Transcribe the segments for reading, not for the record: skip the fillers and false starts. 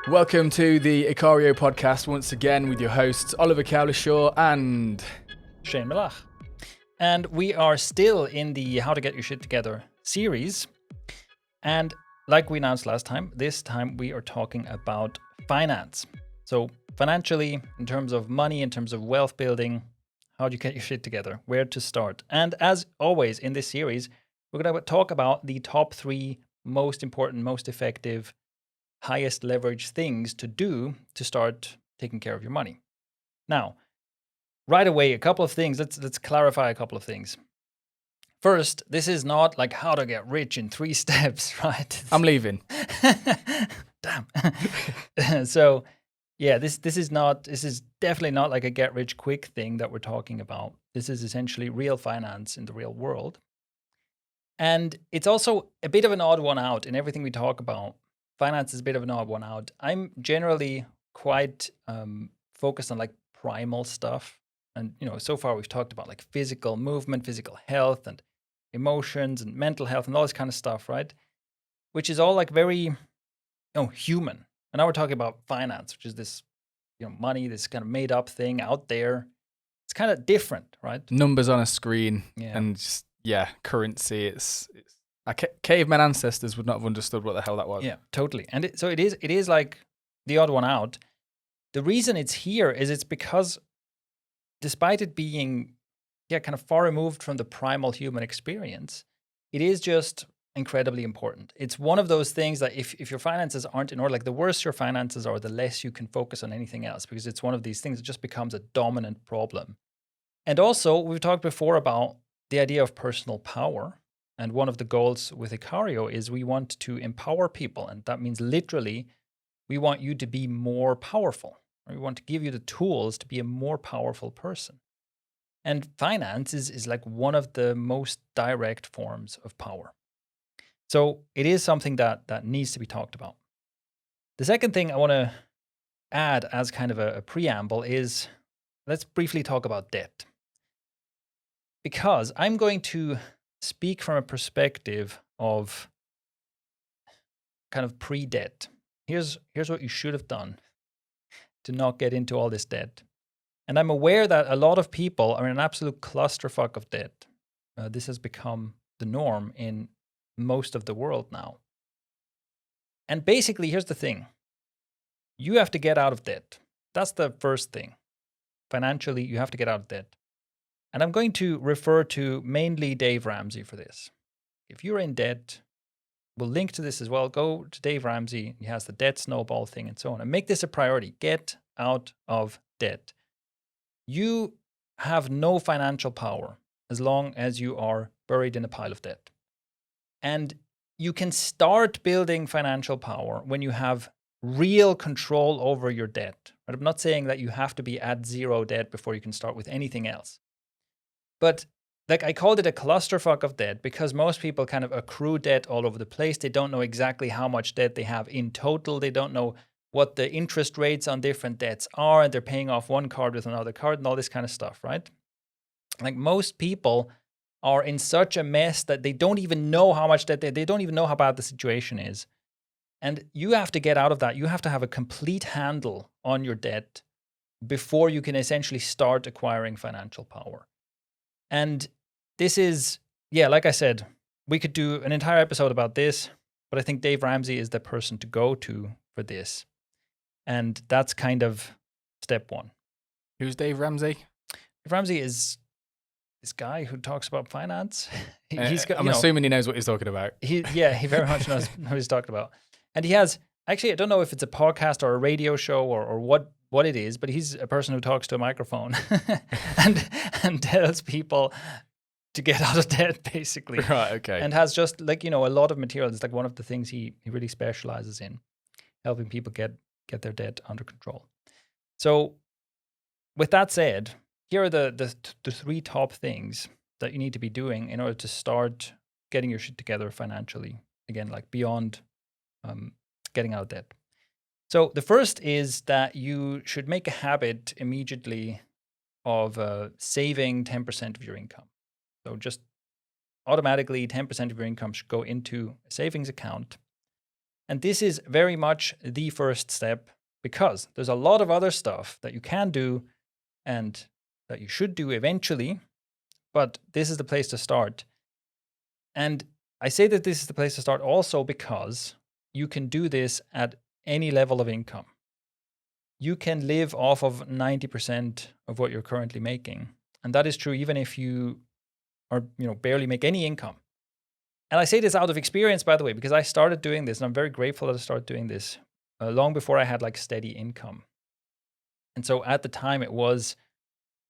Welcome to the Icario podcast once again with your hosts Oliver Cowlishaw and Shane Milach. And we are still in the How to Get Your Shit Together series. And like we announced last time, this time we are talking about finance. So financially, in terms of money, in terms of wealth building, how do you get your shit together? Where to start? And as always in this series, we're going to talk about the top 3 most important, most effective, highest leverage things to do to start taking care of your money. Now, right away, a couple of things. Let's clarify a couple of things. First, this is not like how to get rich in 3 steps, right? I'm leaving. Damn. So, yeah, this is definitely not like a get rich quick thing that we're talking about. This is essentially real finance in the real world. And it's also a bit of an odd one out in everything we talk about. Finance is a bit of an odd one out. I'm generally quite focused on like primal stuff. And, so far we've talked about like physical movement, physical health, and emotions and mental health and all this kind of stuff, right? Which is all like very, human. And now we're talking about finance, which is this, money, this kind of made up thing out there. It's kind of different, right? Numbers on a screen and just, currency. It's caveman ancestors would not have understood what the hell that was. Yeah, totally. And it is like the odd one out. The reason it's here is it's because despite it being kind of far removed from the primal human experience, it is just incredibly important. It's one of those things that if your finances aren't in order, like the worse your finances are, the less you can focus on anything else, because it's one of these things that just becomes a dominant problem. And also, we've talked before about the idea of personal power. And one of the goals with Icario is we want to empower people. And that means literally, we want you to be more powerful. We want to give you the tools to be a more powerful person. And finance is like one of the most direct forms of power. So it is something that needs to be talked about. The second thing I want to add as kind of a preamble is let's briefly talk about debt. Because I'm going to speak from a perspective of kind of pre-debt. Here's what you should have done to not get into all this debt. And I'm aware that a lot of people are in an absolute clusterfuck of debt. This has become the norm in most of the world now. And basically, here's the thing. You have to get out of debt. That's the first thing. Financially, you have to get out of debt. And I'm going to refer to mainly Dave Ramsey for this. If you're in debt, we'll link to this as well. Go to Dave Ramsey. He has the debt snowball thing and so on. And make this a priority. Get out of debt. You have no financial power as long as you are buried in a pile of debt. And you can start building financial power when you have real control over your debt. But I'm not saying that you have to be at zero debt before you can start with anything else. But like I called it a clusterfuck of debt because most people kind of accrue debt all over the place. They don't know exactly how much debt they have in total. They don't know what the interest rates on different debts are, and they're paying off one card with another card and all this kind of stuff, right? Like most people are in such a mess that they don't even know how much debt they don't even know how bad the situation is. And you have to get out of that. You have to have a complete handle on your debt before you can essentially start acquiring financial power. And this is, like I said, we could do an entire episode about this, but I think Dave Ramsey is the person to go to for this. And that's kind of step 1. Who's Dave Ramsey? Dave Ramsey is this guy who talks about finance. I'm assuming he knows what he's talking about. He very much knows what he's talking about. And he has, actually, I don't know if it's a podcast or a radio show or what it is, but he's a person who talks to a microphone and tells people to get out of debt, basically. Right, okay. And has just like, a lot of material. It's like one of the things he really specializes in, helping people get their debt under control. So with that said, here are the 3 top things that you need to be doing in order to start getting your shit together financially. Again, like beyond getting out of debt. So the first is that you should make a habit immediately of saving 10% of your income. So just automatically 10% of your income should go into a savings account. And this is very much the first step, because there's a lot of other stuff that you can do and that you should do eventually, but this is the place to start. And I say that this is the place to start also because you can do this at any level of income. You can live off of 90% of what you're currently making. And that is true even if you are, barely make any income. And I say this out of experience, by the way, because I started doing this, and I'm very grateful that I started doing this long before I had like steady income. And so at the time it was,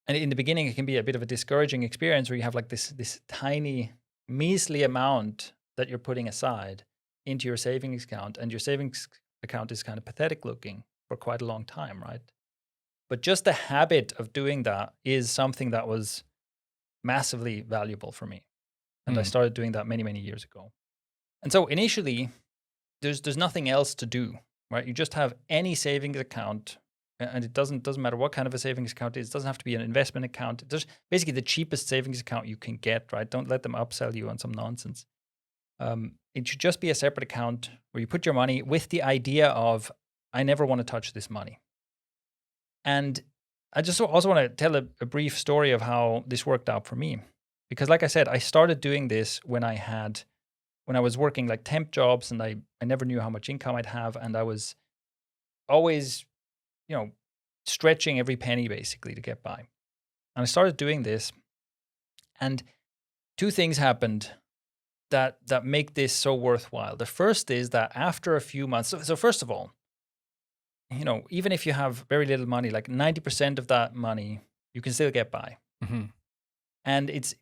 and in the beginning it can be a bit of a discouraging experience where you have like this tiny, measly amount that you're putting aside into your savings account, and your savings account is kind of pathetic looking for quite a long time, right? But just the habit of doing that is something that was massively valuable for me. And I started doing that many, many years ago. And so initially, there's nothing else to do, right? You just have any savings account, and it doesn't matter what kind of a savings account it is. It doesn't have to be an investment account. There's basically the cheapest savings account you can get, right? Don't let them upsell you on some nonsense. It should just be a separate account where you put your money with the idea of, I never want to touch this money. And I just also want to tell a brief story of how this worked out for me. Because like I said, I started doing this when I was working like temp jobs, and I never knew how much income I'd have. And I was always, stretching every penny basically to get by. And I started doing this, and two things happened that make this so worthwhile. The first is that after a few months, so first of all, even if you have very little money, like 90% of that money, you can still get by. Mm-hmm. And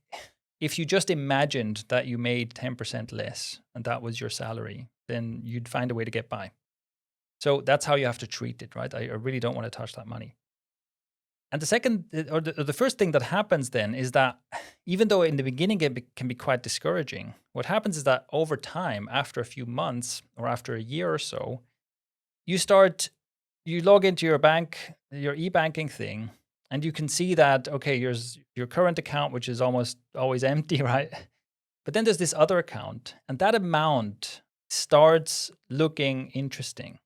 if you just imagined that you made 10% less and that was your salary, then you'd find a way to get by. So that's how you have to treat it, right? I really don't want to touch that money. And the second, or the first thing that happens then is that even though in the beginning it can be quite discouraging, what happens is that over time, after a few months or after a year or so, you log into your bank, your e-banking thing, and you can see that, okay, here's your current account, which is almost always empty, right? But then there's this other account, and that amount starts looking interesting.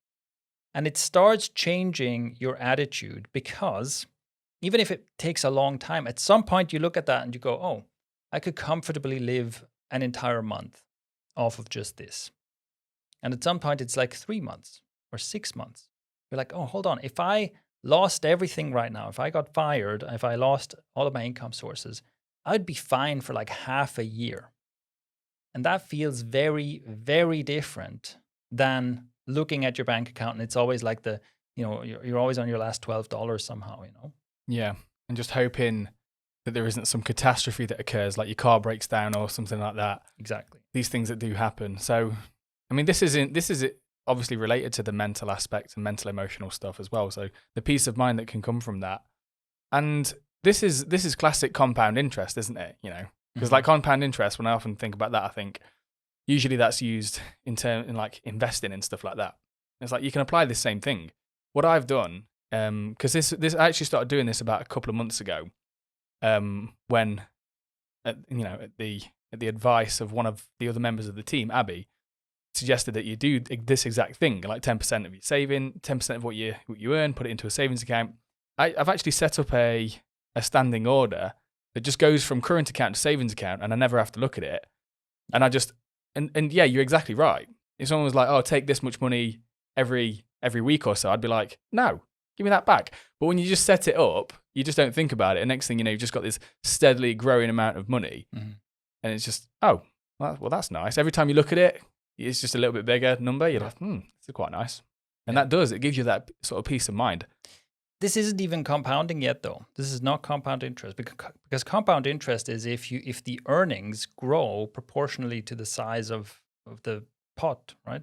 And it starts changing your attitude, because even if it takes a long time, at some point you look at that and you go, oh, I could comfortably live an entire month off of just this. And at some point it's like 3 months or 6 months. You're like, oh, hold on. If I lost everything right now, if I got fired, if I lost all of my income sources, I'd be fine for like half a year. And that feels very, very different than looking at your bank account and it's always like you're always on your last $12 somehow, Yeah. And just hoping that there isn't some catastrophe that occurs, like your car breaks down or something like that. Exactly. These things that do happen. So, I mean, this is obviously related to the mental aspect and mental emotional stuff as well. So the peace of mind that can come from that. And this is classic compound interest, isn't it? Because like compound interest, when I often think about that, I think usually that's used in like investing and stuff like that. It's like you can apply this same thing. What I've done, because this I actually started doing this about a couple of months ago, when at the advice of one of the other members of the team, Abby, suggested that you do this exact thing, like 10% of your saving, 10% of what you earn, put it into a savings account. I've actually set up a standing order that just goes from current account to savings account, and I never have to look at it. And I just and yeah, you're exactly right. If someone was like, oh, take this much money every week or so, I'd be like, no, give me that back. But when you just set it up, you just don't think about it. And next thing you know, you've just got this steadily growing amount of money. Mm-hmm. And it's just, oh, well, that's nice. Every time you look at it, it's just a little bit bigger number. You're like, it's quite nice. And it gives you that sort of peace of mind. This isn't even compounding yet, though. This is not compound interest, because compound interest is if the earnings grow proportionally to the size of the pot, right?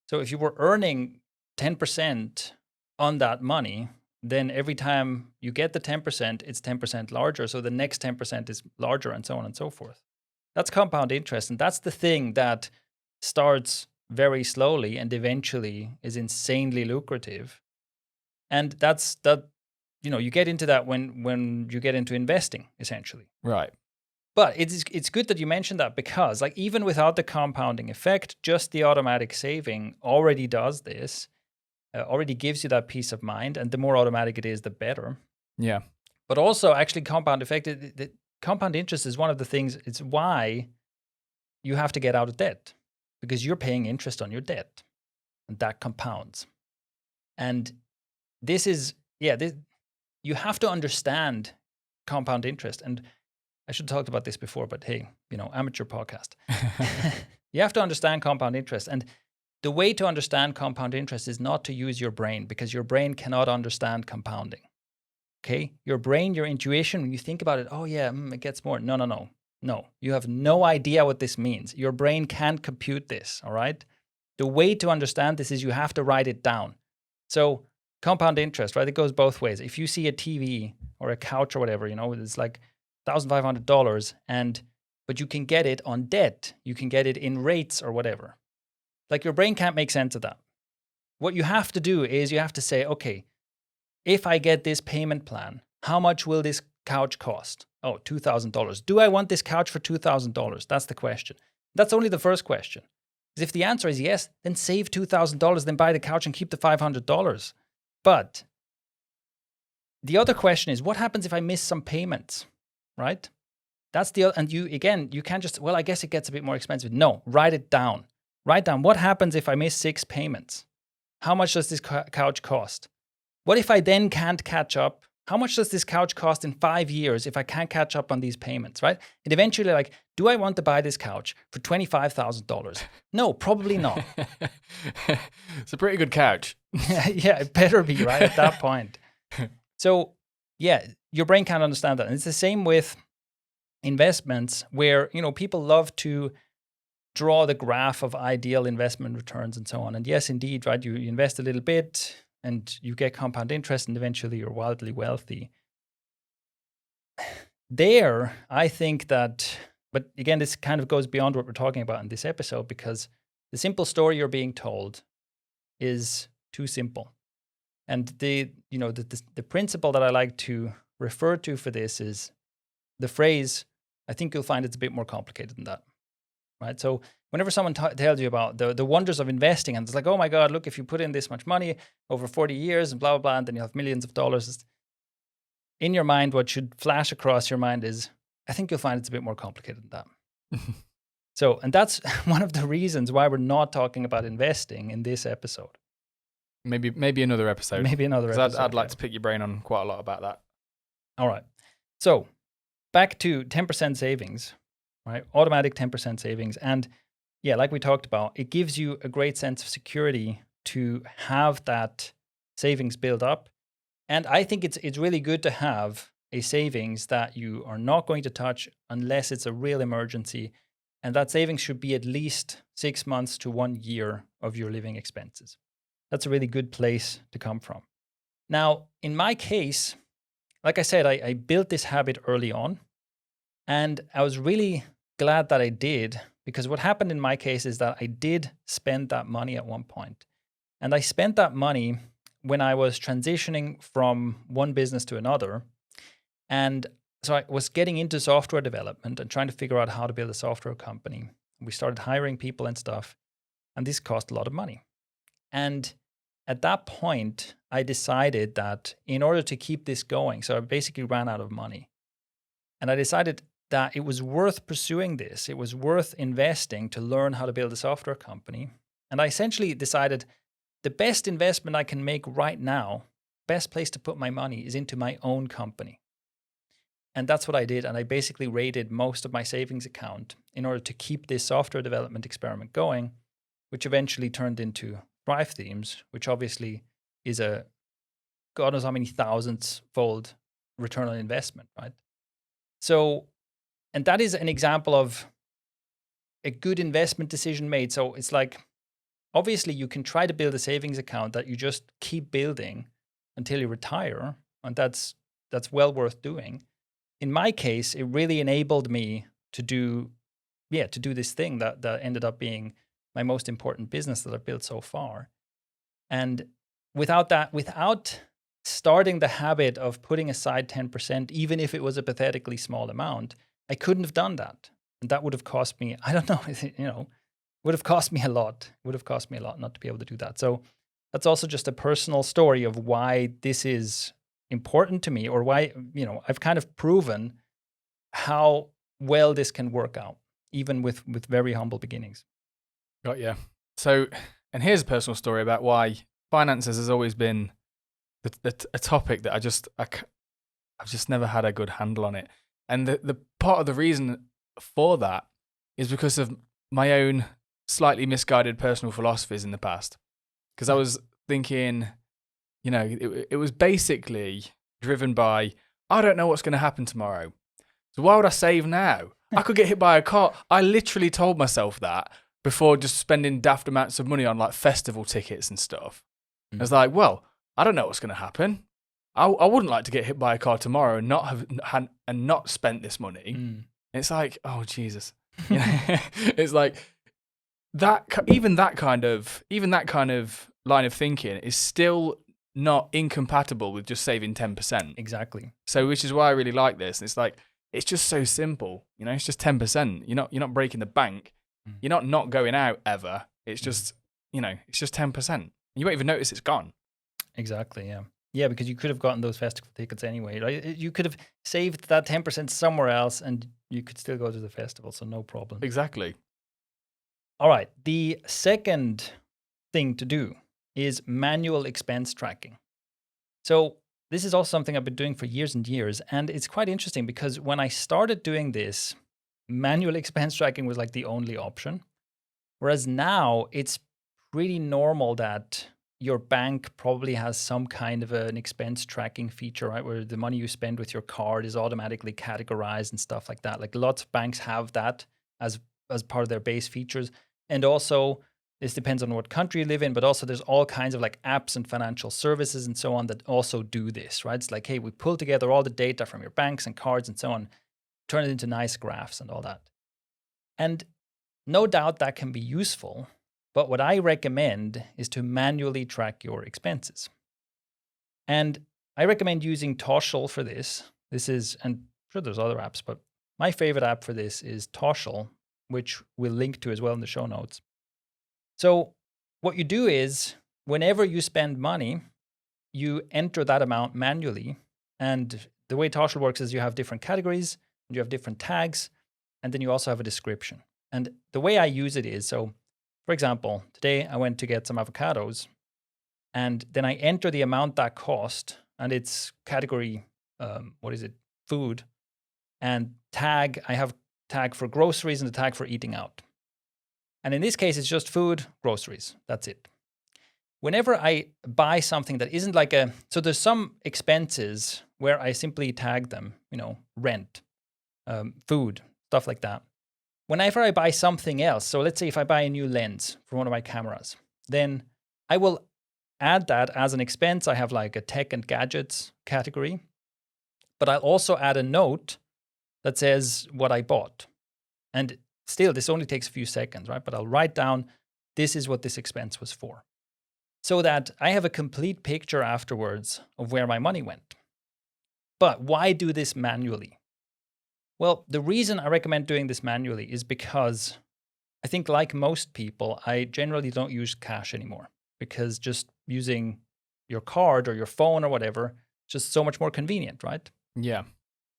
So if you were earning 10% on that money, then every time you get the 10%, it's 10% larger. So the next 10% is larger, and so on and so forth. That's compound interest, and that's the thing that starts very slowly and eventually is insanely lucrative. And you get into that when you get into investing, essentially. Right. But it's good that you mentioned that, because like even without the compounding effect, just the automatic saving already does this, already gives you that peace of mind. And the more automatic it is, the better. Yeah. But also actually compound effect, the compound interest is one of the things, it's why you have to get out of debt, because you're paying interest on your debt and that compounds. And this is, you have to understand compound interest. And I should have talked about this before, but hey, amateur podcast. You have to understand compound interest. And the way to understand compound interest is not to use your brain, because your brain cannot understand compounding. Okay? Your brain, your intuition, when you think about it, oh yeah, it gets more. No. You have no idea what this means. Your brain can't compute this, all right? The way to understand this is you have to write it down. So compound interest, right? It goes both ways. If you see a TV or a couch or whatever, it's like $1,500, but you can get it on debt. You can get it in rates or whatever. Like your brain can't make sense of that. What you have to do is you have to say, okay, if I get this payment plan, how much will this couch cost? Oh, $2,000. Do I want this couch for $2,000? That's the question. That's only the first question. Because if the answer is yes, then save $2,000, then buy the couch and keep the $500. But the other question is, what happens if I miss some payments, right? That's and you can't just, well, I guess it gets a bit more expensive. No, write it down. Write down, what happens if I miss 6 payments? How much does this couch cost? What if I then can't catch up? How much does this couch cost in 5 years if I can't catch up on these payments, right? And eventually, like, do I want to buy this couch for $25,000? No, probably not. It's a pretty good couch. Yeah, it better be, right, at that point. So, yeah, your brain can't understand that. And it's the same with investments where, people love to draw the graph of ideal investment returns and so on. And yes, indeed, right, you invest a little bit and you get compound interest and eventually you're wildly wealthy. There, I think that, but again, this kind of goes beyond what we're talking about in this episode, because the simple story you're being told is too simple. And the principle that I like to refer to for this is the phrase, I think you'll find it's a bit more complicated than that. Right? So whenever someone tells you about the wonders of investing, and it's like, oh my God, look, if you put in this much money over 40 years and blah, blah, blah, and then you have millions of dollars, in your mind, what should flash across your mind is, I think you'll find it's a bit more complicated than that. So, and that's one of the reasons why we're not talking about investing in this episode. Maybe another episode. Maybe another episode. I'd like to pick your brain on quite a lot about that. All right. So back to 10% savings. Right? Automatic 10% savings. And yeah, like we talked about, it gives you a great sense of security to have that savings build up. And I think it's really good to have a savings that you are not going to touch unless it's a real emergency. And that savings should be at least 6 months to 1 year of your living expenses. That's a really good place to come from. Now, in my case, like I said, I built this habit early on. And I was really glad that I did, because what happened in my case is that I did spend that money at one point. And I spent that money when I was transitioning from one business to another. And so I was getting into software development and trying to figure out how to build a software company. We started hiring people and stuff, and this cost a lot of money. And at that point, I decided that in order to keep this going, so I basically ran out of money. And I decided that it was worth pursuing this. It was worth investing to learn how to build a software company. And I essentially decided the best investment I can make right now, best place to put my money is into my own company. And that's what I did. And I basically raided most of my savings account in order to keep this software development experiment going, which eventually turned into Thrive Themes, which obviously is a God knows how many thousands-fold return on investment, right? So, and that is an example of a good investment decision made. So it's like, obviously you can try to build a savings account that you just keep building until you retire. And that's well worth doing. In my case, it really enabled me to do this thing that ended up being my most important business that I've built so far. And without starting the habit of putting aside 10%, even if it was a pathetically small amount, I couldn't have done that. And that would have cost me, I don't know, would have cost me a lot. Would have cost me a lot not to be able to do that. So that's also just a personal story of why this is important to me, or why, I've kind of proven how well this can work out, even with very humble beginnings. Got you. So, and here's a personal story about why finances has always been a topic that I've just never had a good handle on it. And the part of the reason for that is because of my own slightly misguided personal philosophies in the past. Because I was thinking, it was basically driven by, I don't know what's going to happen tomorrow. So why would I save now? I could get hit by a car. I literally told myself that before just spending daft amounts of money on like festival tickets and stuff. I was like, well, I don't know what's going to happen. I wouldn't like to get hit by a car tomorrow and not spent this money. It's like, oh Jesus, it's like that. Even that kind of line of thinking is still not incompatible with just saving 10%. Exactly. So, which is why I really like this. It's like it's just so simple. It's just 10%. You're not breaking the bank. You're not going out ever. It's just it's just 10%. You won't even notice it's gone. Exactly. Yeah. Yeah, because you could have gotten those festival tickets anyway, right? You could have saved that 10% somewhere else and you could still go to the festival, so no problem. Exactly. All right. The second thing to do is manual expense tracking. So this is also something I've been doing for years and years, and it's quite interesting because when I started doing this, manual expense tracking was like the only option, whereas now it's pretty normal that your bank probably has some kind of an expense tracking feature, right? Where the money you spend with your card is automatically categorized and stuff like that. Like lots of banks have that as part of their base features. And also, this depends on what country you live in, but also there's all kinds of like apps and financial services and so on that also do this, right? It's like, hey, we pull together all the data from your banks and cards and so on, turn it into nice graphs and all that. And no doubt that can be useful. But what I recommend is to manually track your expenses. And I recommend using Toshiel for this. This is, and I'm sure there's other apps, but my favorite app for this is Toshiel, which we'll link to as well in the show notes. So what you do is, whenever you spend money, you enter that amount manually. And the way Toshiel works is you have different categories, and you have different tags, and then you also have a description. And the way I use it is, so for example, today I went to get some avocados, and then I enter the amount that cost, and it's category, food, and tag, I have tag for groceries and a tag for eating out. And in this case, it's just food, groceries, that's it. Whenever I buy something that isn't like so there's some expenses where I simply tag them, rent, food, stuff like that. Whenever I buy something else, so let's say if I buy a new lens for one of my cameras, then I will add that as an expense. I have like a tech and gadgets category, but I'll also add a note that says what I bought. And still, this only takes a few seconds, right? But I'll write down, this is what this expense was for, so that I have a complete picture afterwards of where my money went. But why do this manually? Well, the reason I recommend doing this manually is because I think, like most people, I generally don't use cash anymore, because just using your card or your phone or whatever is just so much more convenient, right? Yeah.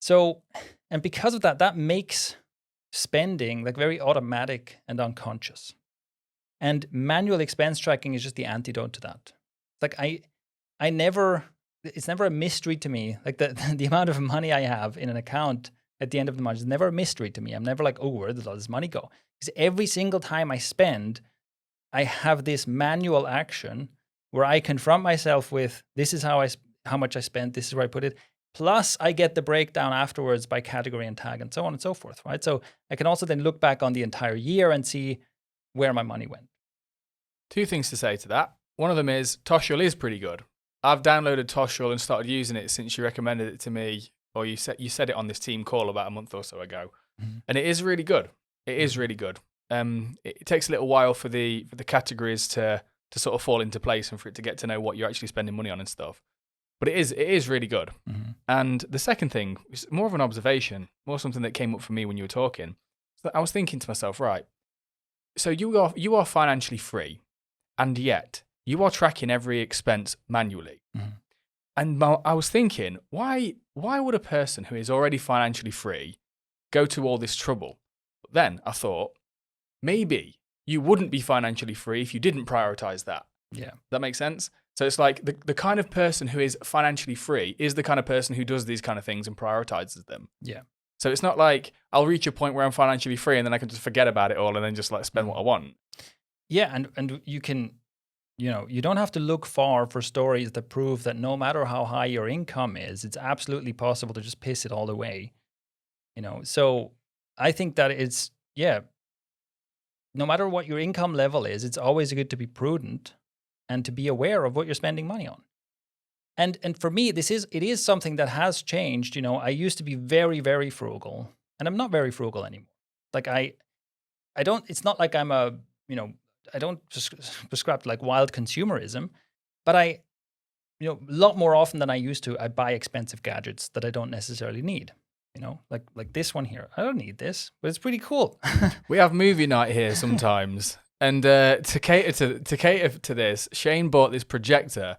So, and because of that, that makes spending like very automatic and unconscious. And manual expense tracking is just the antidote to that. Like it's never a mystery to me. Like the amount of money I have in an account at the end of the month is never a mystery to me. I'm never like, oh, where did all this money go? Because every single time I spend, I have this manual action where I confront myself with, this is how much I spent, this is where I put it. Plus, I get the breakdown afterwards by category and tag and so on and so forth, right? So I can also then look back on the entire year and see where my money went. Two things to say to that. One of them is Toshiel is pretty good. I've downloaded Toshiel and started using it since you recommended it to me, or you said it on this team call about a month or so ago. Mm-hmm. And it is really good. It is really good. It takes a little while for the categories to sort of fall into place and for it to get to know what you're actually spending money on and stuff. But it is really good. Mm-hmm. And the second thing is more of an observation, more something that came up for me when you were talking. So I was thinking to myself, right, so you are financially free, and yet you are tracking every expense manually. Mm-hmm. And I was thinking, why would a person who is already financially free go to all this trouble? But then I thought, maybe you wouldn't be financially free if you didn't prioritize that. Yeah. That makes sense? So it's like the kind of person who is financially free is the kind of person who does these kind of things and prioritizes them. Yeah. So it's not like I'll reach a point where I'm financially free and then I can just forget about it all and then just like spend what I want. Yeah, and you can, you don't have to look far for stories that prove that no matter how high your income is, it's absolutely possible to just piss it all away. So I think that it's, no matter what your income level is, it's always good to be prudent and to be aware of what you're spending money on. And for me, it is something that has changed. I used to be very, very frugal, and I'm not very frugal anymore. Like I don't, it's not like I'm I don't prescribe to like wild consumerism, but a lot more often than I used to, I buy expensive gadgets that I don't necessarily need. Like this one here. I don't need this, but it's pretty cool. We have movie night here sometimes, and to cater to this, Shane bought this projector.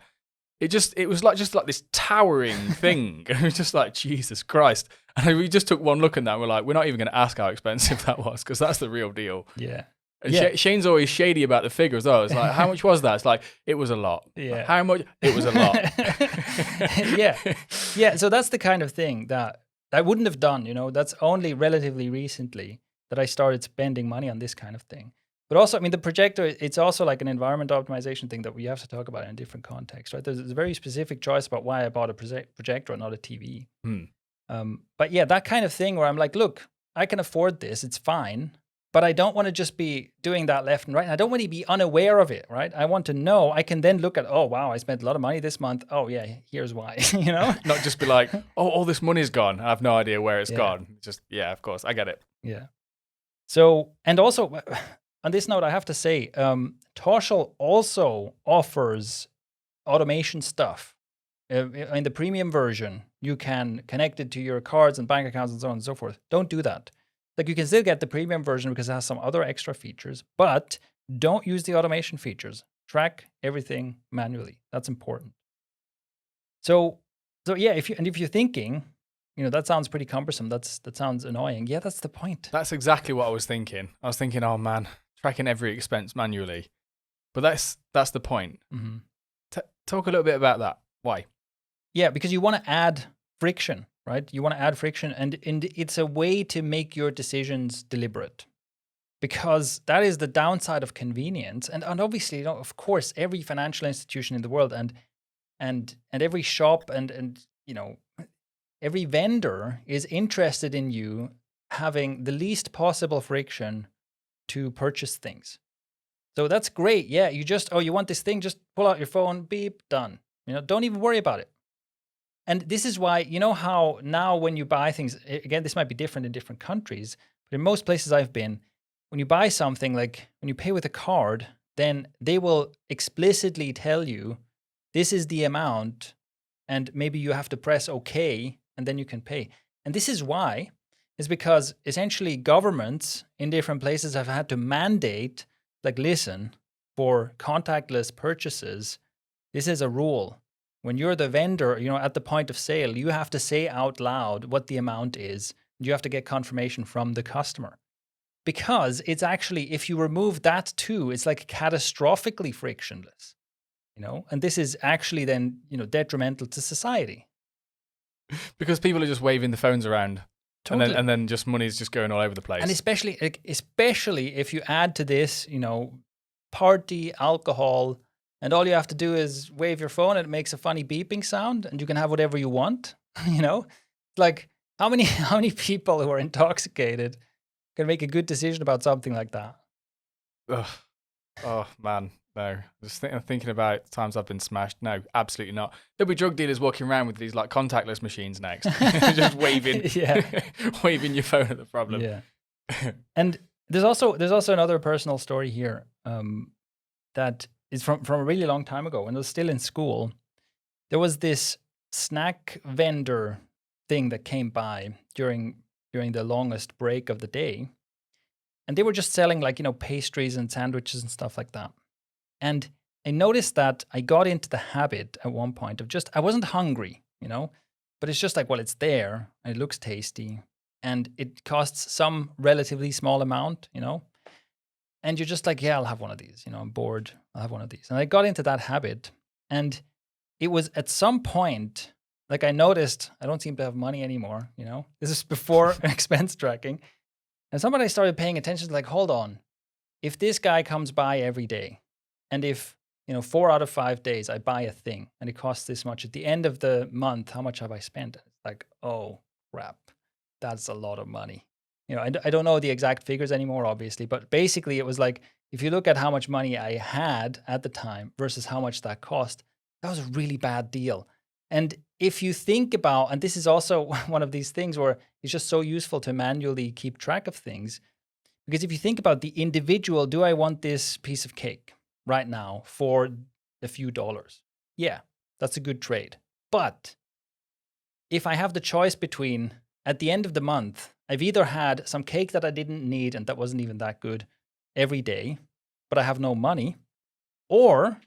It was like just like this towering thing. It was just like, Jesus Christ. And we just took one look at that and we're like, we're not even going to ask how expensive that was because that's the real deal. Yeah. And Shane's always shady about the figure as well. It's like, how much was that? It's like, it was a lot. Yeah. How much? It was a lot. Yeah. Yeah. So that's the kind of thing that I wouldn't have done. That's only relatively recently that I started spending money on this kind of thing. But also, the projector, it's also like an environment optimization thing that we have to talk about in a different context, right? There's a very specific choice about why I bought a projector and not a TV. But yeah, that kind of thing where I'm like, look, I can afford this, it's fine, but I don't want to just be doing that left and right. And I don't want to be unaware of it, right? I want to know, I can then look at, oh, wow, I spent a lot of money this month. Oh, yeah, here's why, Not just be like, oh, all this money's gone. I have no idea where it's gone. Just, yeah, of course, I get it. Yeah. So, and also, on this note, I have to say, Toshiel also offers automation stuff. In the premium version, you can connect it to your cards and bank accounts and so on and so forth. Don't do that. Like, you can still get the premium version because it has some other extra features, but don't use the automation features. Track everything manually. That's important. So yeah, if you're thinking, that sounds pretty cumbersome. That sounds annoying. Yeah, that's the point. That's exactly what I was thinking. I was thinking, oh man, tracking every expense manually. But that's the point. Mm-hmm. Talk a little bit about that. Why? Yeah, because you want to add friction, right? You want to add friction, and it's a way to make your decisions deliberate. Because that is the downside of convenience. And obviously, of course, every financial institution in the world and every shop and every vendor is interested in you having the least possible friction to purchase things. So that's great. Yeah, you want this thing, just pull out your phone, beep, done. Don't even worry about it. And this is why, how now when you buy things, again, this might be different in different countries, but in most places I've been, when you buy something, like when you pay with a card, then they will explicitly tell you, this is the amount, and maybe you have to press OK, and then you can pay. And this is why, is because essentially governments in different places have had to mandate, like, listen, for contactless purchases, this is a rule. When you're the vendor, at the point of sale, you have to say out loud what the amount is. You have to get confirmation from the customer. Because it's actually, if you remove that too, it's like catastrophically frictionless. And this is actually then, detrimental to society. Because people are just waving the phones around. Totally. And then just money's just going all over the place. And especially if you add to this, party, alcohol, and all you have to do is wave your phone and it makes a funny beeping sound and you can have whatever you want, Like, how many people who are intoxicated can make a good decision about something like that? Ugh. Oh, man. No. Just thinking about times I've been smashed. No, absolutely not. There'll be drug dealers walking around with these like contactless machines next. Just waving. Waving your phone at the problem. Yeah. And there's also another personal story here that is from a really long time ago when I was still in school. There was this snack vendor thing that came by during the longest break of the day. And they were just selling like, pastries and sandwiches and stuff like that. And I noticed that I got into the habit at one point of I wasn't hungry, but it's just like, well, it's there and it looks tasty and it costs some relatively small amount, and you're just like, yeah, I'll have one of these, I'm bored, I'll have one of these. And I got into that habit, and it was at some point, like I noticed I don't seem to have money anymore, this is before expense tracking. And somebody started paying attention to like, hold on, if this guy comes by every day, and if 4 out of 5 days I buy a thing and it costs this much, at the end of the month, how much have I spent? It's like, oh crap, that's a lot of money. I don't know the exact figures anymore, obviously, but basically it was like, if you look at how much money I had at the time versus how much that cost, that was a really bad deal. And if you think about, and this is also one of these things where it's just so useful to manually keep track of things, because if you think about the individual, do I want this piece of cake right now for a few dollars? Yeah, that's a good trade. But if I have the choice between, at the end of the month, I've either had some cake that I didn't need and that wasn't even that good every day, but I have no money, or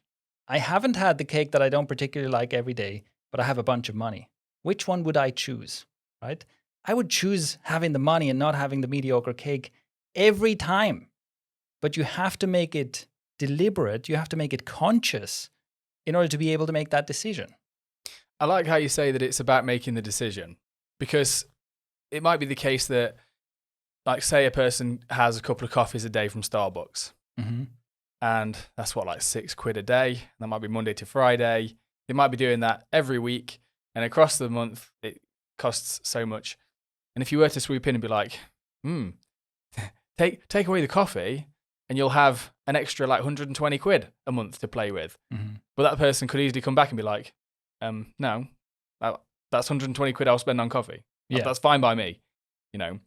I haven't had the cake that I don't particularly like every day, but I have a bunch of money. Which one would I choose, right? I would choose having the money and not having the mediocre cake every time. But you have to make it deliberate. You have to make it conscious in order to be able to make that decision. I like how you say that it's about making the decision, because it might be the case that, like, say a person has a couple of coffees a day from Starbucks, and that's what, like £6 a day. That might be Monday to Friday. They might be doing that every week, and across the month, it costs so much. And if you were to swoop in and be like, take away the coffee, and you'll have an extra like £120 a month to play with. But that person could easily come back and be like, no, that's £120 I'll spend on coffee. Yeah. That's fine by me,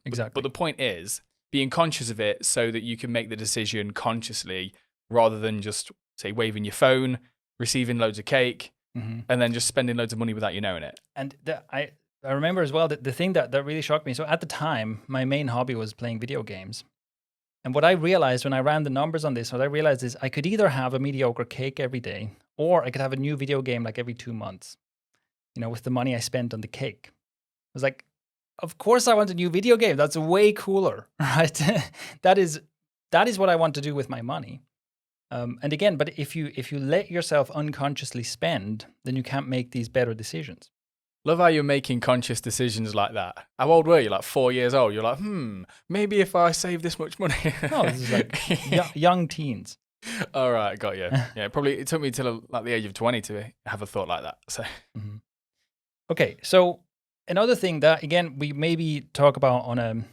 Exactly. But the point is being conscious of it so that you can make the decision consciously, rather than just, say, waving your phone, receiving loads of cake, and then just spending loads of money without you knowing it. And I remember as well that the thing that really shocked me. So at the time, my main hobby was playing video games. And what I realized when I ran the numbers on this, what I realized is I could either have a mediocre cake every day, or I could have a new video game like every 2 months, with the money I spent on the cake. I was like, of course I want a new video game. That's way cooler, right? That is what I want to do with my money. And again, but if you let yourself unconsciously spend, then you can't make these better decisions. Love how you're making conscious decisions like that. How old were you? Like 4 years old? You're like, maybe if I save this much money. No, this is like young teens. All right, got you. Yeah, probably it took me till like the age of 20 to have a thought like that. So, Okay, so another thing that, again, we maybe talk about on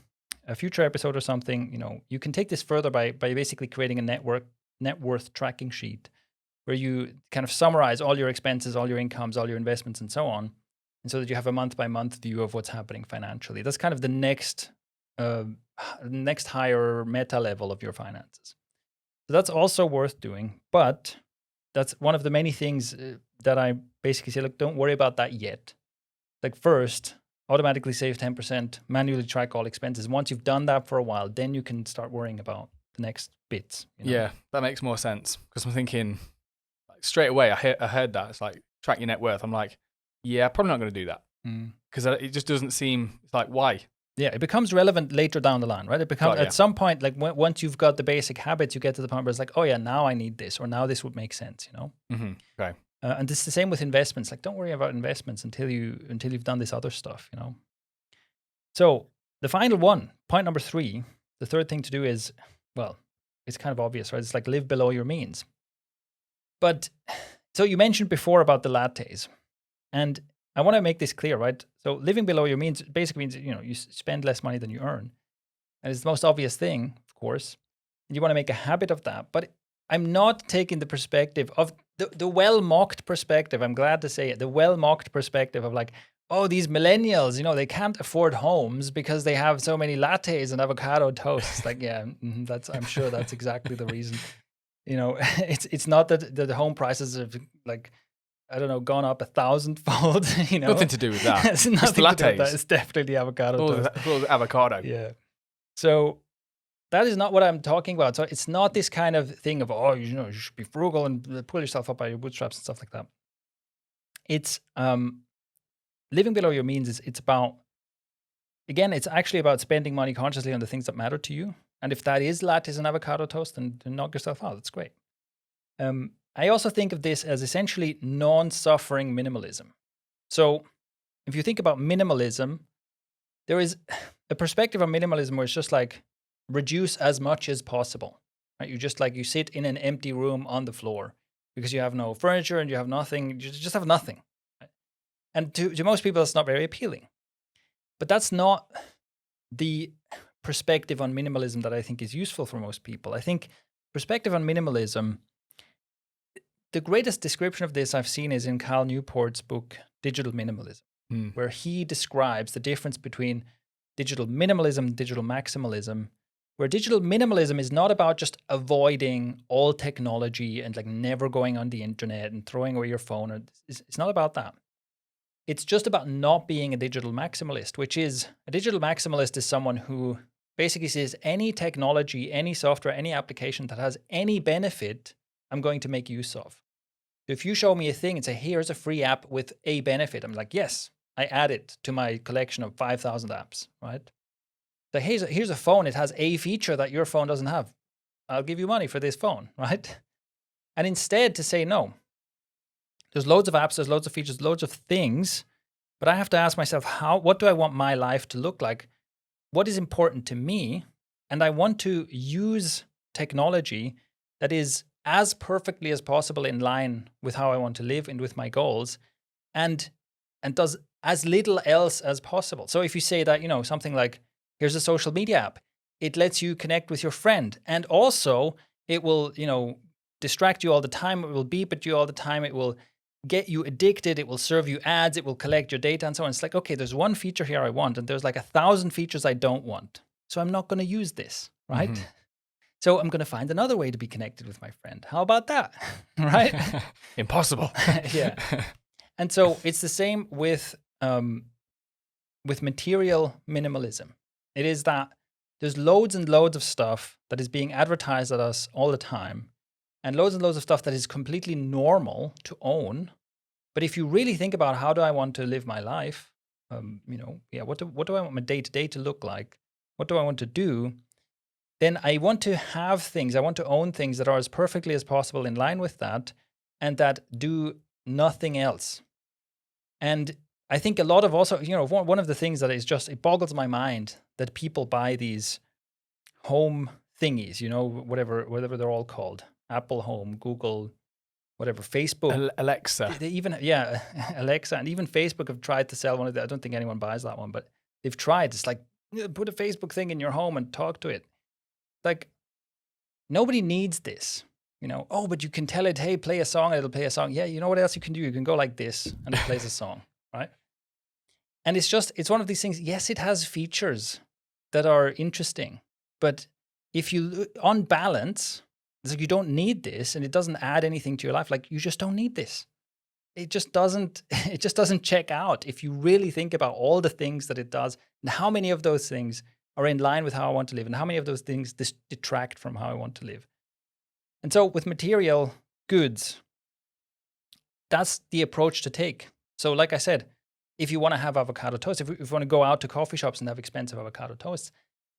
a future episode or something, you can take this further by basically creating a net worth tracking sheet where you kind of summarize all your expenses, all your incomes, all your investments, and so on. And so that you have a month-by-month view of what's happening financially. That's kind of the next higher meta level of your finances. So that's also worth doing. But that's one of the many things that I basically say, look, don't worry about that yet. Like first, automatically save 10%, manually track all expenses. Once you've done that for a while, then you can start worrying about the next bits. Yeah, that makes more sense. Because I'm thinking, like, straight away, I heard that. It's like, track your net worth. I'm like, yeah, probably not going to do that, because it just doesn't seem, it's like, why? Yeah, it becomes relevant later down the line, right? It becomes at some point, like once you've got the basic habits, you get to the point where it's like, oh yeah, now I need this, or now this would make sense, Okay. And it's the same with investments. Like, don't worry about investments until you've done this other stuff, So the final one, point number 3, the third thing to do is, well, it's kind of obvious, right? It's like live below your means. But so you mentioned before about the lattes. And I want to make this clear, right? So living below your means basically means, you spend less money than you earn. And it's the most obvious thing, of course. And you want to make a habit of that. But I'm not taking the perspective of the well-mocked perspective. I'm glad to say it. The well-mocked perspective of like, oh, these millennials, they can't afford homes because they have so many lattes and avocado toasts. Like, yeah, I'm sure that's exactly the reason. It's not that the home prices have like I don't know, gone up 1,000-fold. Nothing to do with that. It's nothing the to do with that. lattes. It's definitely avocado toast. All the avocado. Yeah. So that is not what I'm talking about. So it's not this kind of thing of, you should be frugal and pull yourself up by your bootstraps and stuff like that. It's living below your means. It's about, again, it's actually about spending money consciously on the things that matter to you. And if that is lattes and avocado toast, then knock yourself out. That's great. I also think of this as essentially non-suffering minimalism. So if you think about minimalism, there is a perspective on minimalism where it's just like reduce as much as possible. Right? You sit in an empty room on the floor because you have no furniture and you have nothing. You just have nothing. Right? And to most people, that's not very appealing. But that's not the perspective on minimalism that I think is useful for most people. I think perspective on minimalism, the greatest description of this I've seen is in Cal Newport's book, Digital Minimalism, where he describes the difference between digital minimalism and digital maximalism, where digital minimalism is not about just avoiding all technology and like never going on the internet and throwing away your phone. It's not about that. It's just about not being a digital maximalist, which is a digital maximalist is someone who basically says any technology, any software, any application that has any benefit, I'm going to make use of. If you show me a thing and say, here's a free app with a benefit, I'm like, yes, I add it to my collection of 5,000 apps, right? So here's a phone. It has a feature that your phone doesn't have. I'll give you money for this phone, right? And instead to say, no, there's loads of apps, there's loads of features, loads of things, but I have to ask myself, what do I want my life to look like? What is important to me? And I want to use technology that is as perfectly as possible in line with how I want to live and with my goals, and does as little else as possible. So if you say that, something like, here's a social media app, it lets you connect with your friend, and also it will, distract you all the time, it will beep at you all the time, it will get you addicted, it will serve you ads, it will collect your data and so on. It's like, okay, there's one feature here I want, and there's like 1,000 features I don't want. So I'm not going to use this, right? Mm-hmm. So I'm going to find another way to be connected with my friend. How about that? Right? Impossible. Yeah. And so it's the same with material minimalism. It is that there's loads and loads of stuff that is being advertised at us all the time, and loads of stuff that is completely normal to own. But if you really think about how do I want to live my life, what do I want my day-to-day to look like? What do I want to do? Then I want to have things, I want to own things that are as perfectly as possible in line with that, and that do nothing else. And I think a lot of also, one of the things that is just, it boggles my mind that people buy these home thingies, whatever they're all called. Apple Home, Google, whatever, Facebook. Alexa. They even, Alexa. And even Facebook have tried to sell one of them. I don't think anyone buys that one, but they've tried. It's like, put a Facebook thing in your home and talk to it. Like, nobody needs this. But you can tell it, hey, play a song, and it'll play a song. Yeah, you know what else you can do? You can go like this, and it plays a song, right? And it's one of these things, yes, it has features that are interesting, but if you, on balance, it's like you don't need this, and it doesn't add anything to your life. Like, you just don't need this. It just doesn't check out if you really think about all the things that it does, and how many of those things are in line with how I want to live, and how many of those things detract from how I want to live. And so with material goods, that's the approach to take. So like I said, if you want to have avocado toast, if you want to go out to coffee shops and have expensive avocado toast,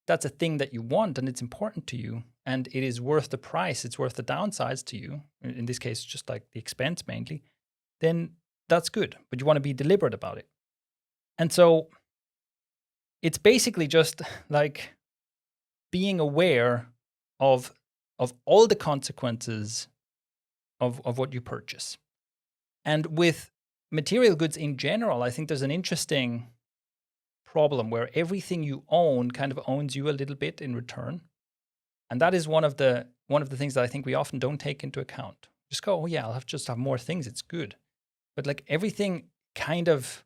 that's a thing that you want and it's important to you, and it is worth the price, it's worth the downsides to you, in this case, just like the expense mainly, then that's good. But you want to be deliberate about it. And so it's basically just like being aware of all the consequences of what you purchase. And with material goods in general, I think there's an interesting problem where everything you own kind of owns you a little bit in return. And that is one of the things that I think we often don't take into account. Just go, oh yeah, I'll just have more things, it's good. But like everything kind of,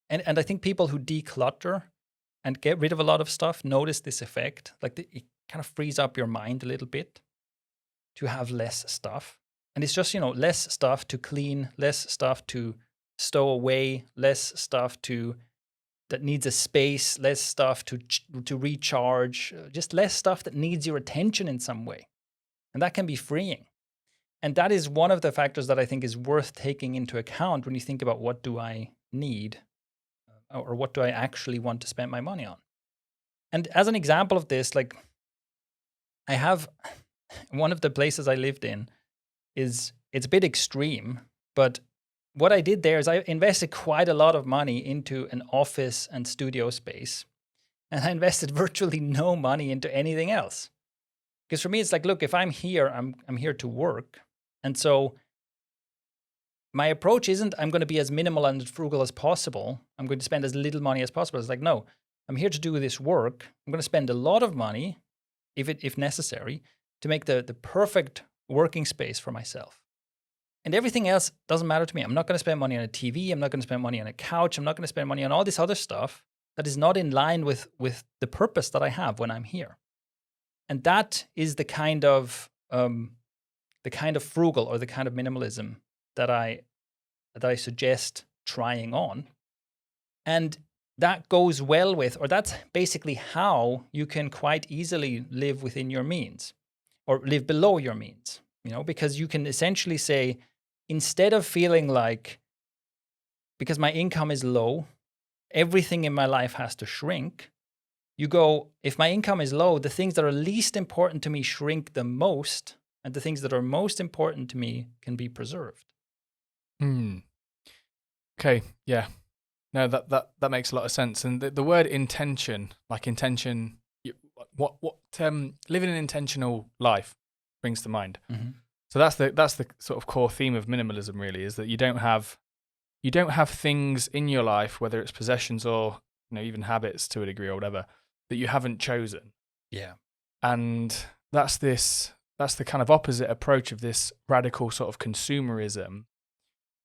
and I think people who declutter and get rid of a lot of stuff notice this effect. Like it kind of frees up your mind a little bit to have less stuff. And it's just, less stuff to clean, less stuff to stow away, less stuff that needs a space, less stuff to recharge, just less stuff that needs your attention in some way. And that can be freeing. And that is one of the factors that I think is worth taking into account when you think about what do I need or what do I actually want to spend my money on. And as an example of this, like I have one of the places I lived in it's a bit extreme, but what I did there is I invested quite a lot of money into an office and studio space, and I invested virtually no money into anything else. Because for me, it's like, look, if I'm here, I'm here to work. And so my approach isn't I'm going to be as minimal and frugal as possible. I'm going to spend as little money as possible. It's like, no, I'm here to do this work. I'm going to spend a lot of money, if necessary, to make the perfect working space for myself. And everything else doesn't matter to me. I'm not going to spend money on a TV. I'm not going to spend money on a couch. I'm not going to spend money on all this other stuff that is not in line with the purpose that I have when I'm here. And that is the kind of frugal or the kind of minimalism that I suggest trying on. And that goes well with, or that's basically how you can quite easily live within your means or live below your means, because you can essentially say, instead of feeling like, because my income is low, everything in my life has to shrink, you go, if my income is low, the things that are least important to me shrink the most, and the things that are most important to me can be preserved. Okay, yeah. No, that makes a lot of sense. And the word intention, like intention, living an intentional life brings to mind. Mm-hmm. So that's the sort of core theme of minimalism, really, is that you don't have things in your life, whether it's possessions or even habits to a degree or whatever, that you haven't chosen. Yeah. And that's the kind of opposite approach of this radical sort of consumerism,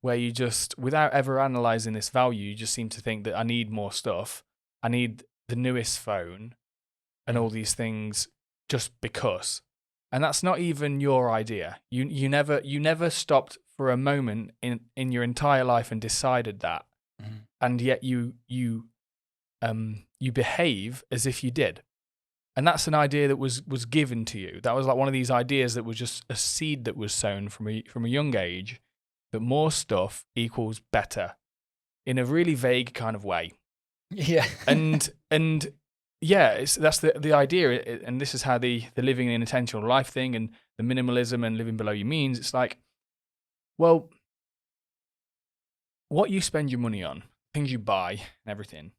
where you just, without ever analyzing this value, you just seem to think that I need more stuff. I need the newest phone and all these things just because. And that's not even your idea. You never stopped for a moment in your entire life and decided that. Mm-hmm. And yet you behave as if you did. And that's an idea that was given to you. That was like one of these ideas that was just a seed that was sown from a young age, that more stuff equals better in a really vague kind of way. Yeah. and yeah, that's the idea. And this is how the living an intentional life thing and the minimalism and living below your means. It's like, well, what you spend your money on, things you buy and everything,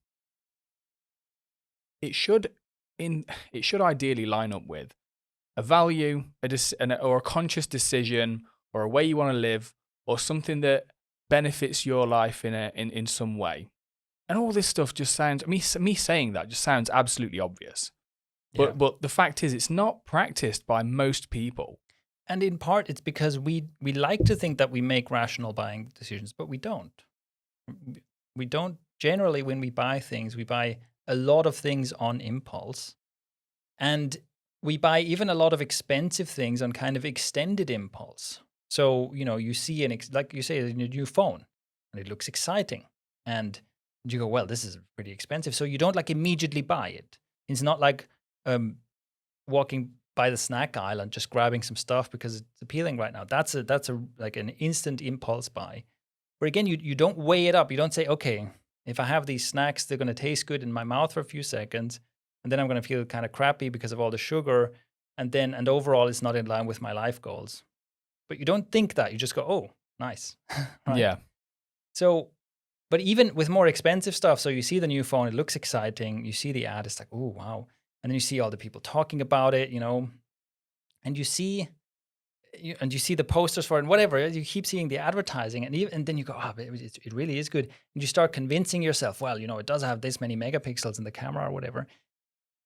it should ideally line up with a value, or a conscious decision, or a way you want to live, or something that benefits your life in some way. And all this stuff just sounds, me saying that just sounds absolutely obvious. But the fact is, it's not practiced by most people. And in part, it's because we like to think that we make rational buying decisions, but we don't. We don't. Generally, when we buy things, we buy a lot of things on impulse. And we buy even a lot of expensive things on kind of extended impulse. So, you see, like you say, a new phone, and it looks exciting. And you go, well, this is pretty expensive. So you don't like immediately buy it. It's not like walking by the snack aisle and just grabbing some stuff because it's appealing right now. That's like an instant impulse buy. Where again, you don't weigh it up. You don't say, okay, if I have these snacks, they're going to taste good in my mouth for a few seconds, and then I'm going to feel kind of crappy because of all the sugar, and overall it's not in line with my life goals. But you don't think that. You just go, oh, nice. Right? Yeah. So, but even with more expensive stuff, so you see the new phone, it looks exciting. You see the ad, it's like, oh, wow. And then you see all the people talking about it, and you see the posters for it and whatever. You keep seeing the advertising, and then you go, it really is good. And you start convincing yourself, well, it does have this many megapixels in the camera or whatever.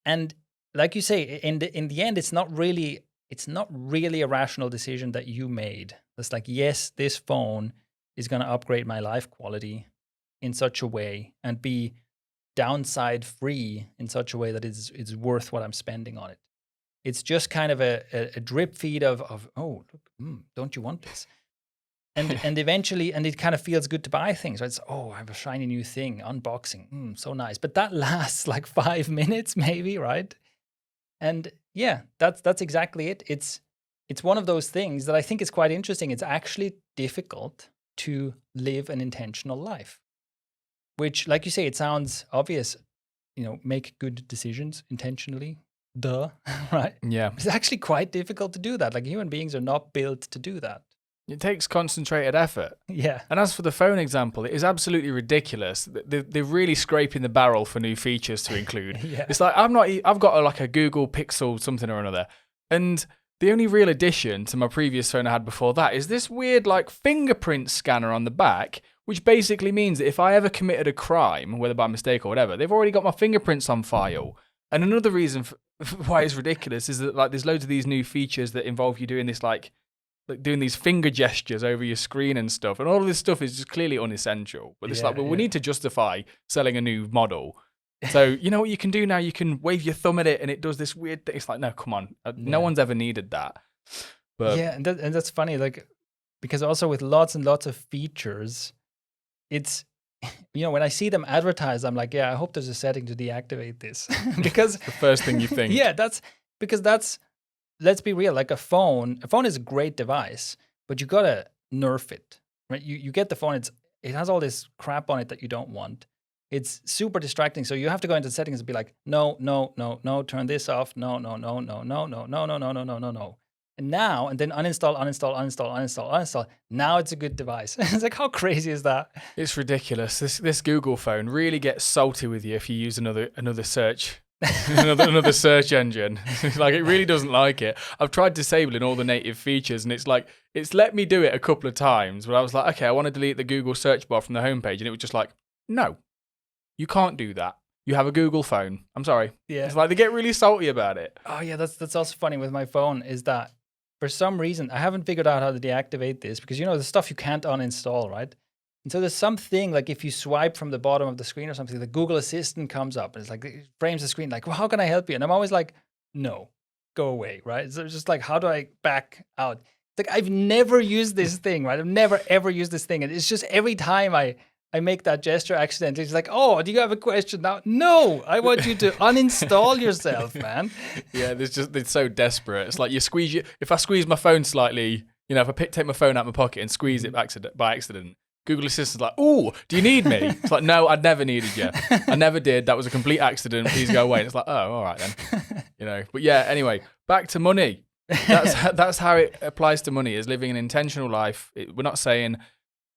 And like you say, in the end, it's not really a rational decision that you made. It's like, yes, this phone is going to upgrade my life quality in such a way and be downside free in such a way that it's worth what I'm spending on it. It's just kind of a drip feed of oh, look, don't you want this? And eventually, and it kind of feels good to buy things, right? It's, oh, I have a shiny new thing, unboxing, so nice. But that lasts like 5 minutes, maybe, right? And yeah, that's exactly it. It's one of those things that I think is quite interesting. It's actually difficult to live an intentional life, which, like you say, it sounds obvious. Make good decisions intentionally. Duh, right? Yeah. It's actually quite difficult to do that. Like human beings are not built to do that. It takes concentrated effort. Yeah. And as for the phone example, it is absolutely ridiculous. They're really scraping the barrel for new features to include. Yeah. It's like I've got like a Google Pixel something or another, and the only real addition to my previous phone I had before that is this weird like fingerprint scanner on the back, which basically means that if I ever committed a crime, whether by mistake or whatever, they've already got my fingerprints on file. And another reason why it's ridiculous is that like there's loads of these new features that involve you doing this like doing these finger gestures over your screen and stuff, and all of this stuff is just clearly unessential. But it's we need to justify selling a new model. So you know what you can do now? You can wave your thumb at it, and it does this weird thing. It's like, no, come on, no one's ever needed that. But yeah, and that's funny, like because also with lots and lots of features, it's when I see them advertised, I'm like, yeah, I hope there's a setting to deactivate this because the first thing you think. Yeah, that's. Let's be real, like a phone is a great device, but you gotta nerf it, right? You get the phone, it has all this crap on it that you don't want. It's super distracting. So you have to go into settings and be like, no, turn this off. No. And then uninstall. Now it's a good device. It's like, how crazy is that? It's ridiculous. This Google phone really gets salty with you if you use another search. another search engine. Like it really doesn't like it. I've tried disabling all the native features, and it's let me do it a couple of times, but I was like, okay, I want to delete the Google search bar from the homepage, and it was just like, no, you can't do that. You have a Google phone. I'm sorry. Yeah. It's like they get really salty about it. Oh yeah, that's also funny with my phone is that for some reason I haven't figured out how to deactivate this because the stuff you can't uninstall, right? And so there's something like if you swipe from the bottom of the screen or something, the Google Assistant comes up and it's like it frames the screen like, well, how can I help you? And I'm always like, no, go away, right? So it's just like, how do I back out? It's like I've never used this thing, right? I've never ever used this thing, and it's just every time I make that gesture accidentally, it's like, oh, do you have a question now? No, I want you to uninstall yourself, man. Yeah, it's so desperate. It's like if I squeeze my phone slightly, if I take my phone out of my pocket and squeeze it by accident. Google Assistant's like, ooh, do you need me? It's like, no, I'd never needed you. I never did. That was a complete accident. Please go away. And it's like, oh, all right then. But yeah, anyway, back to money. That's how it applies to money, is living an intentional life. We're not saying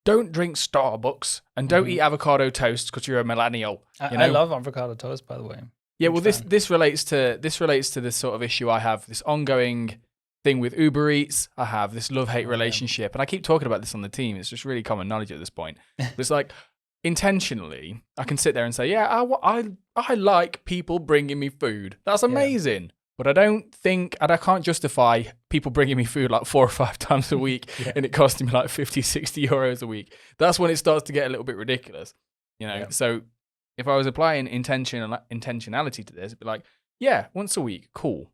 don't drink Starbucks and don't eat avocado toast because you're a millennial. I love avocado toast, by the way. Yeah, well, this relates to this sort of issue I have, this ongoing thing with Uber Eats. I have this love-hate relationship, and I keep talking about this on the team. It's just really common knowledge at this point. But it's like, intentionally, I can sit there and say, yeah, I like people bringing me food. That's amazing. Yeah. But I can't justify people bringing me food like 4 or 5 times a week and it costing me like 50, 60 euros a week. That's when it starts to get a little bit ridiculous. So if I was applying intentionality to this, it'd be like, yeah, once a week, cool.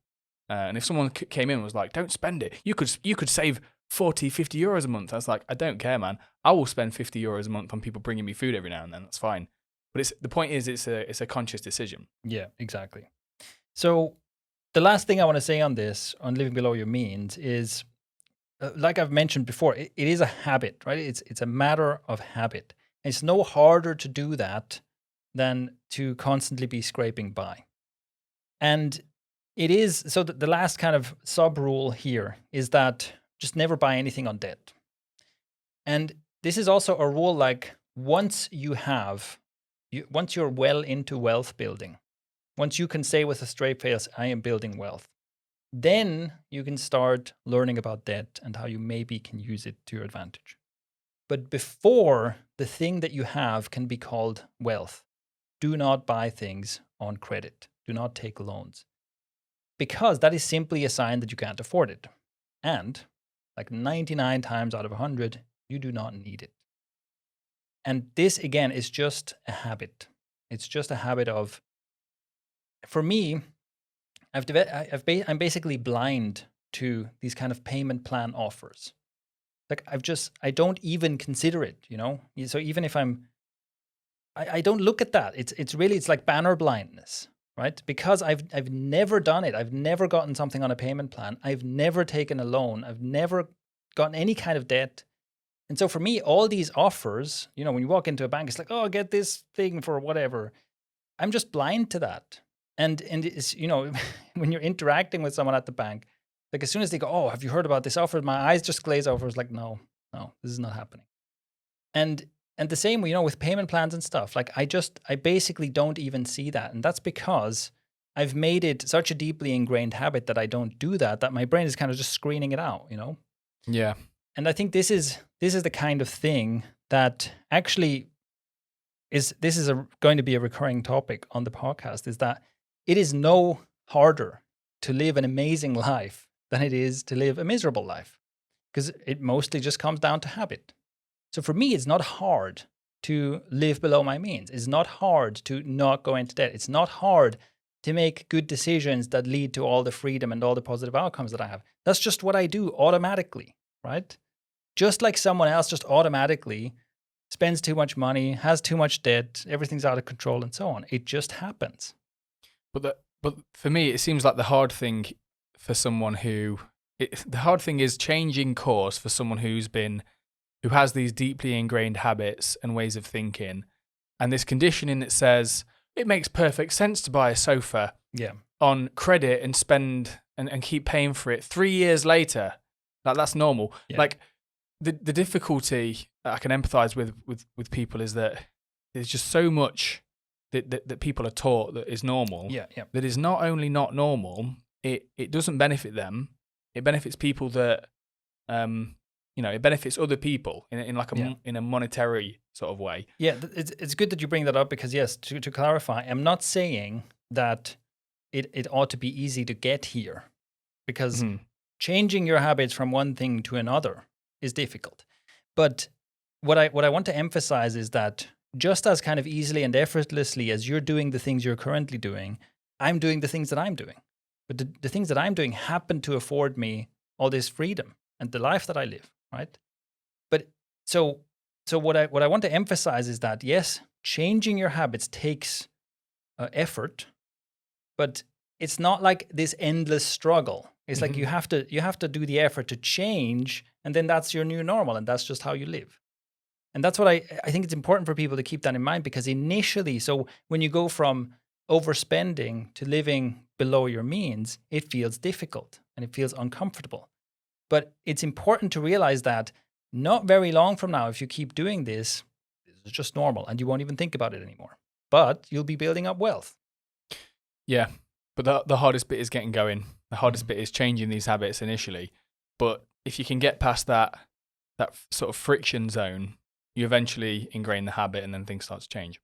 And if someone came in and was like, don't spend it, you could save 40, 50 euros a month. I was like, I don't care, man. I will spend 50 euros a month on people bringing me food every now and then. That's fine. But the point is, it's a conscious decision. Yeah, exactly. So the last thing I want to say on this, on living below your means, is like I've mentioned before, it is a habit, right? It's a matter of habit. And it's no harder to do that than to constantly be scraping by. And it is, so the last kind of sub rule here is that just never buy anything on debt. And this is also a rule like once you're well into wealth building, once you can say with a straight face, I am building wealth, then you can start learning about debt and how you maybe can use it to your advantage. But before the thing that you have can be called wealth, do not buy things on credit. Do not take loans. Because that is simply a sign that you can't afford it. And like 99 times out of 100, you do not need it. And this, again, is just a habit. It's just a habit of, for me, I'm basically blind to these kind of payment plan offers. Like I don't even consider it, you know? So even if I don't look at that. It's like banner blindness, right? Because I've never done it. I've never gotten something on a payment plan. I've never taken a loan. I've never gotten any kind of debt. And so for me, all these offers, you know, when you walk into a bank, it's like, oh, get this thing for whatever. I'm just blind to that. And it's, you know, when you're interacting with someone at the bank, like as soon as they go, oh, have you heard about this offer? My eyes just glaze over. It's like, no, this is not happening. And the same, you know, with payment plans and stuff, like I basically don't even see that. And that's because I've made it such a deeply ingrained habit that I don't do that my brain is kind of just screening it out, you know? Yeah. And I think this is the kind of thing that actually is going to be a recurring topic on the podcast, is that it is no harder to live an amazing life than it is to live a miserable life, because it mostly just comes down to habit. So for me, it's not hard to live below my means. It's not hard to not go into debt. It's not hard to make good decisions that lead to all the freedom and all the positive outcomes that I have. That's just what I do automatically, right? Just like someone else just automatically spends too much money, has too much debt, everything's out of control, and so on. It just happens. But for me, it seems like the hard thing for someone the hard thing is changing course for someone who has these deeply ingrained habits and ways of thinking, and this conditioning that says it makes perfect sense to buy a sofa on credit and spend and keep paying for it 3 years later. Like that's normal. Yeah. Like the difficulty that I can empathize with people is that there's just so much that people are taught that is normal. Yeah. That is not only not normal, it doesn't benefit them. It benefits people that you know, it benefits other people in a monetary sort of way. Yeah, it's good that you bring that up, because yes, to clarify, I'm not saying that it ought to be easy to get here, because changing your habits from one thing to another is difficult. But what I want to emphasize is that just as kind of easily and effortlessly as you're doing the things you're currently doing, I'm doing the things that I'm doing. But the things that I'm doing happen to afford me all this freedom and the life that I live, right? But so what I want to emphasize is that yes, changing your habits takes effort, but it's not like this endless struggle. It's like you have to do the effort to change, and then that's your new normal, and that's just how you live. And that's what I think it's important for people to keep that in mind, because initially, so when you go from overspending to living below your means, it feels difficult and it feels uncomfortable. But it's important to realize that not very long from now, if you keep doing this is just normal and you won't even think about it anymore. But you'll be building up wealth. Yeah, but the hardest bit is getting going. The hardest bit is changing these habits initially. But if you can get past that sort of friction zone, you eventually ingrain the habit and then things start to change.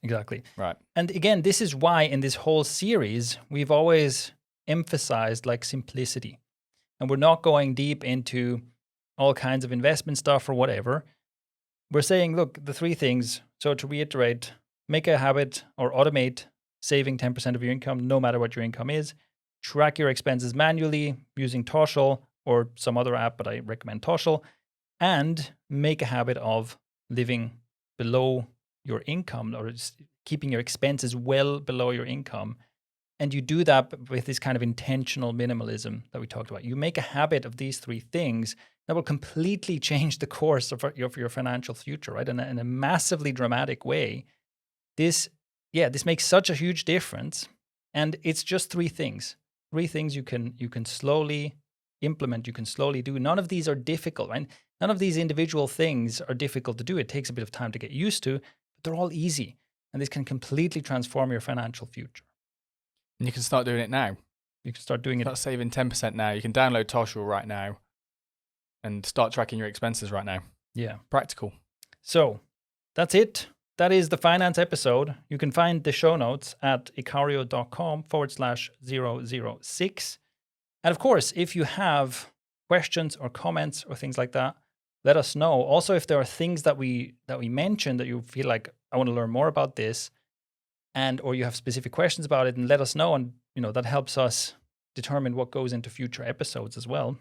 Exactly. Right. And again, this is why in this whole series, we've always emphasized like simplicity. And we're not going deep into all kinds of investment stuff or whatever. We're saying, look, the three things. So to reiterate, make a habit or automate saving 10% of your income, no matter what your income is. Track your expenses manually using Toshiel or some other app, but I recommend Toshiel. And make a habit of living below your income, or keeping your expenses well below your income. And you do that with this kind of intentional minimalism that we talked about. You make a habit of these three things that will completely change the course of your financial future, right? In a massively dramatic way. This makes such a huge difference. And it's just three things. Three things you can slowly implement, you can slowly do. None of these are difficult, right? None of these individual things are difficult to do. It takes a bit of time to get used to, but they're all easy. And this can completely transform your financial future. And you can start doing it now. You can start doing it. Start saving 10% now. You can download Toshiel right now and start tracking your expenses right now. Yeah. Practical. So that's it. That is the finance episode. You can find the show notes at icario.com/006. And of course, if you have questions or comments or things like that, let us know. Also, if there are things that we mentioned that you feel like, I want to learn more about this, or you have specific questions about it, and let us know, and that helps us determine what goes into future episodes as well.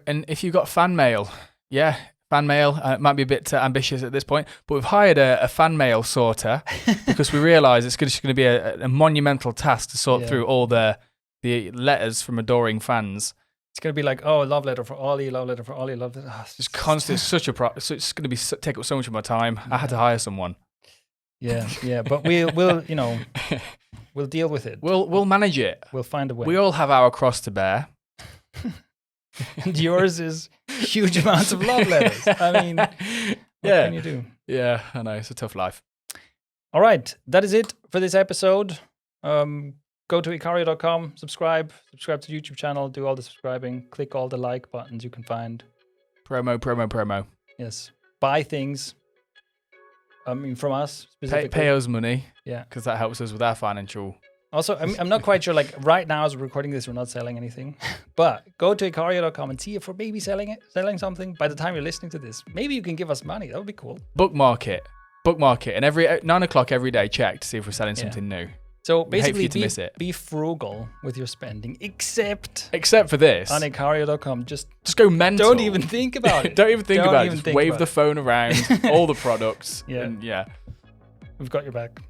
And if you've got fan mail, fan mail might be a bit ambitious at this point, but we've hired a fan mail sorter because we realise it's just going to be a monumental task to sort through all the letters from adoring fans. It's going to be like, love letter for Ollie, love letter for Ollie, love letter. Oh, it's constant. So it's going to take up so much of my time. I had to hire someone. Yeah, but we'll we'll deal with it. We'll manage it. We'll find a way. We all have our cross to bear. And yours is huge amounts of love letters. I mean, what can you do? Yeah, I know. It's a tough life. All right. That is it for this episode. Go to Icario.com, subscribe to the YouTube channel, do all the subscribing, click all the like buttons you can find. Promo. Yes. Buy things. I mean, from us specifically. Pay us money. Yeah. Because that helps us with our financial. Also, I'm not quite sure, like right now as we're recording this, we're not selling anything. But go to Icario.com and see if we're maybe selling something. By the time you're listening to this, maybe you can give us money. That would be cool. Bookmark it. And every 9:00 every day, check to see if we're selling something new. So basically, be frugal with your spending, except for this. On Icario.com, just go mental. Don't even think about it. Don't even think about it. Just wave the phone around, all the products. Yeah. And we've got your back.